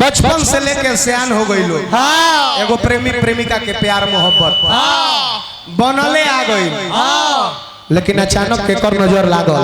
बचपन से लेके सियान हो गई लोग। एगो प्रेमी प्रेमिका के प्यार मोहब्बत बनले आ गई, लेकिन अचानक केकर नजर लागल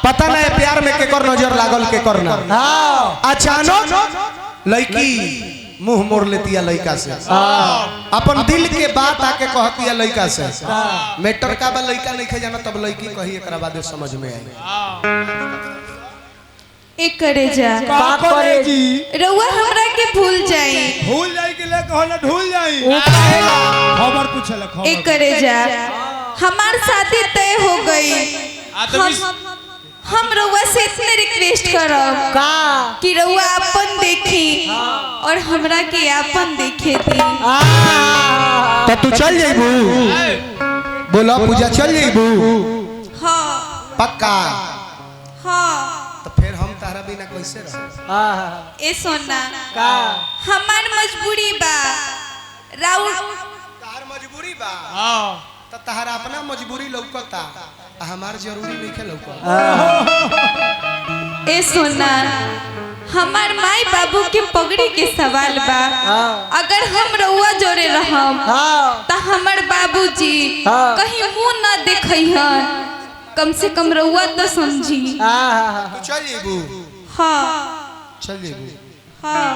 पता नहीं प्यार में केकर नजर लागल केकर ना। अचानक लड़की मुंह मोड़ लेती है लड़का से, अपन दिल के बात आके कहती है लड़का से। मैटर का बा लड़का नहीं जाना तब लड़की कही एक बाद समझ में आई। एक करे जा रउआ हमरा के भूल जाई के ले कहला ढूल जाई खबर पूछला एक करे जा हमार शादी तय हो गई। हम रउआ से इतने रिक्वेस्ट करब कि रउआ अपन देखी और हमरा के अपन देखे दी। तो तू चल जाइबू? बोला पूजा चल जाइबू? हाँ पक्का? हाँ। तो फिर हम तारा बिना कैसे रह? ए सोना हमार मजबूरी बा राउर तार मजबूरी बा। तो तहरा अपना मजबूरी लौकता, हमार जरूरी नहीं के लौकता। ए सोना हमार माई बाबू के पगड़ी के सवाल बा। अगर हम रउआ जोरे रहम त हमर बाबूजी कहीं मुंह ना देखइहन, कम से कम रउआ तो समझी। तू चल जेबू? हाँ चल जेबू? हाँ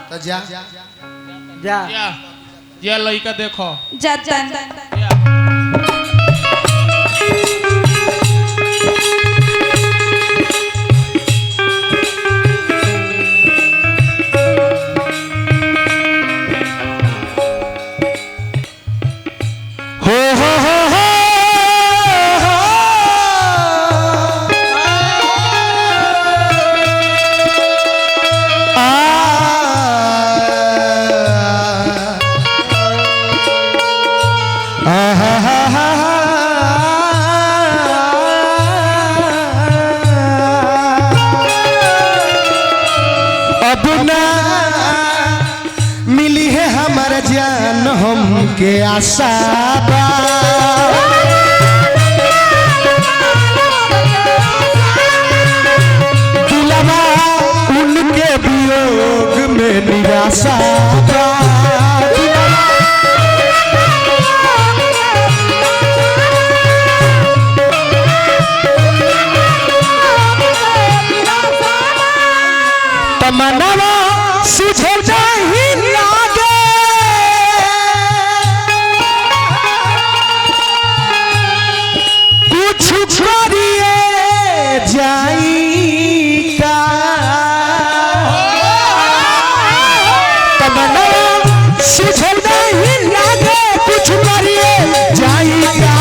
तो जा ये लड़का देखो जाता मिली है हमारा जान हमके आशा दिलवा उनके वियोग में निराशा। तमन्ना सुझे नहीं लागे कुछ करिए जाइका। तमन्ना सुझे नहीं लागे कुछ करिए जाइका।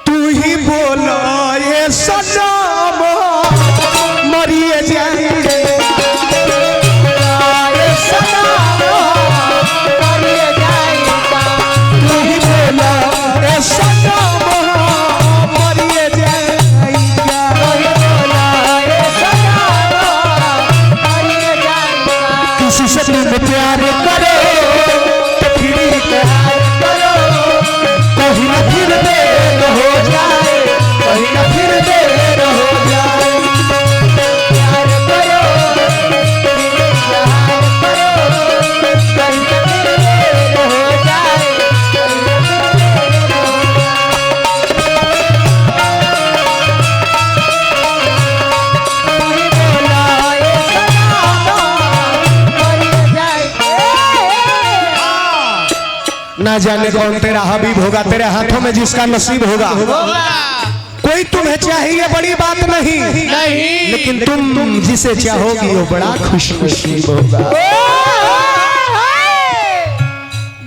तू ही बोलो ये सनम मरिए जाएंगे। किसी से तुम प्यार करो तो फिर इकरार करो, कहीं ना फिर देर हो जाए, कहीं ना फिर देर हो जाए। प्यार करो कहीं ना फिर देर हो जाए, ना जाने कौन तेरा हबीब होगा, तेरे हाथों में जिसका नसीब होगा। कोई तुम्हें चाहिए बड़ी बात नहीं, लेकिन तुम जिसे चाहोगी वो बड़ा खुश नसीब होगा।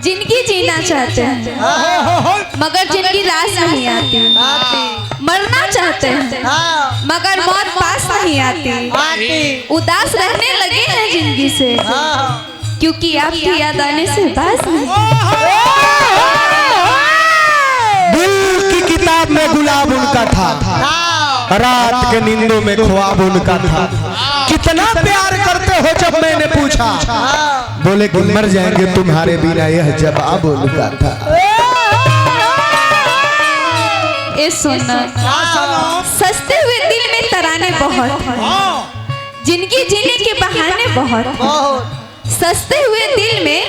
जिंदगी जीना चाहते हैं मगर जिंदगी रास नहीं आती, मरना चाहते हैं मगर मौत पास नहीं आती। उदास रहने लगे हैं जिंदगी से क्योंकि आपकी याद आने से बस नहीं। दिल की किताब में गुलाब उनका था, रात के नींदों में ख्वाब उनका था। कितना प्यार करते हो जब मैंने पूछा, बोले कि मर जाएंगे तुम्हारे बिना, यह जवाब उनका था। ए सोना, सस्ते हुए दिल में तराने बहुत हैं, जिंदगी जीने के बहाने बहुत, सस्ते हुए दिल में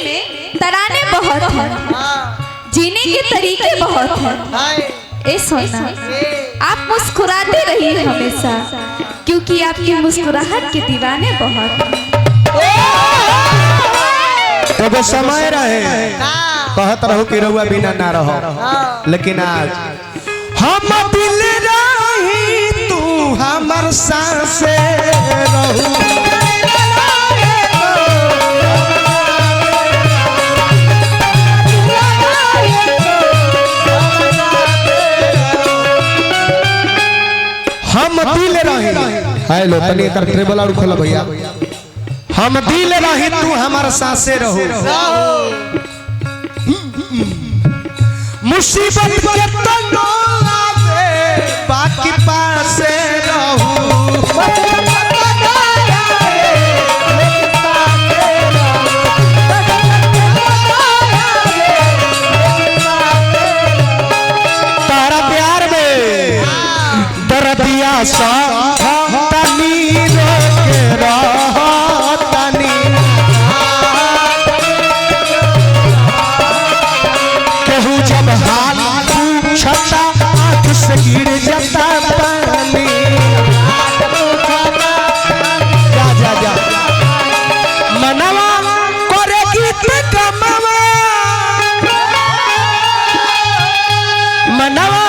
तराने बहुत हैं, जीने के तरीके बहुत हैं। ए सोना, आप मुस्कुराते रहिए हमेशा, क्योंकि आपकी मुस्कुराहट के दीवाने बहुत। तो समय रहे कहत रहो कि रहुआ बिना ना रहो, लेकिन आज हम दिल रही तू हमर सांसे रहू। हम दिल रही, हेलो तनी कर ट्रेबल और खोला भैया। हम दिल रही तू हमार सांसे रहो, मुसीबत के तनो आवे बाकी पासे रहू। तारा प्यार में दर्दिया सा तनी रोके रहतनी, केहू जब हाल पूछता आँख से गिर जाता पानी। जा जा जा मनवा करे गीत कमवा, मनवा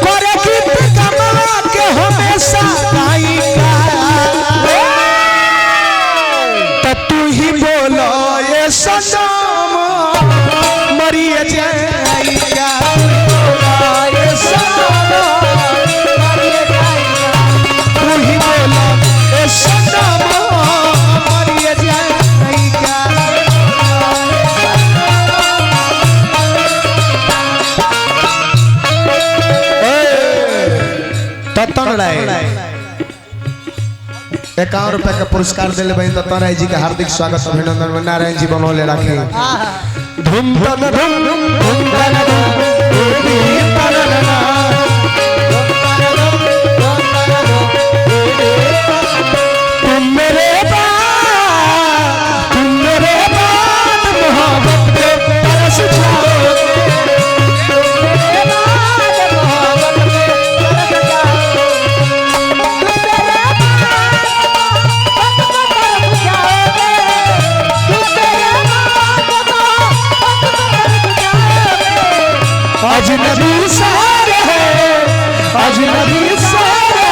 करे गीत कमवा के हमेशा गायिका। तो तू ही बोलो ये सनम मरिए जाएगा, ये सनम मरिए जाएगा। तू ही बोलो ये सनम मरिए जाएगा। ततन राय 51 रुपए का पुरस्कार दिले बहन ततन राय जी का हार्दिक स्वागत अभिनंदन। नारायण जी बनौले रखे धूम धन धूम धूम धन तुम मेरे बाद मोहब्बत के तरस जाओगे। अजनबी सारे है, अजनबी सारे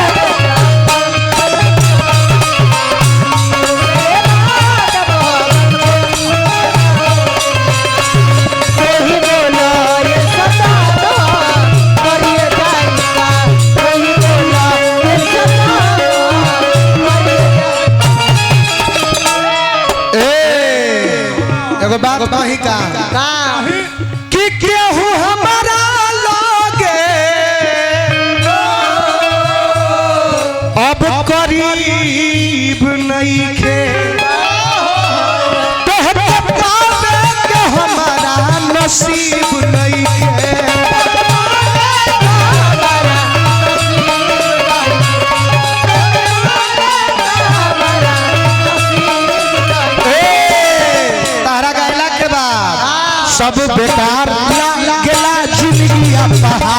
कोई बोला ये सता दो और ये जाएगा, कोई बोला ये सता दो और ये जाएगा। एगो बात कही का कि केहू हमारा लोगे अब करीब नहीं खे, तोहरे पावे के हमारा नसीब नहीं खे। तारा गायला के बाद सब बेकार गेला जिंदगी पहाड़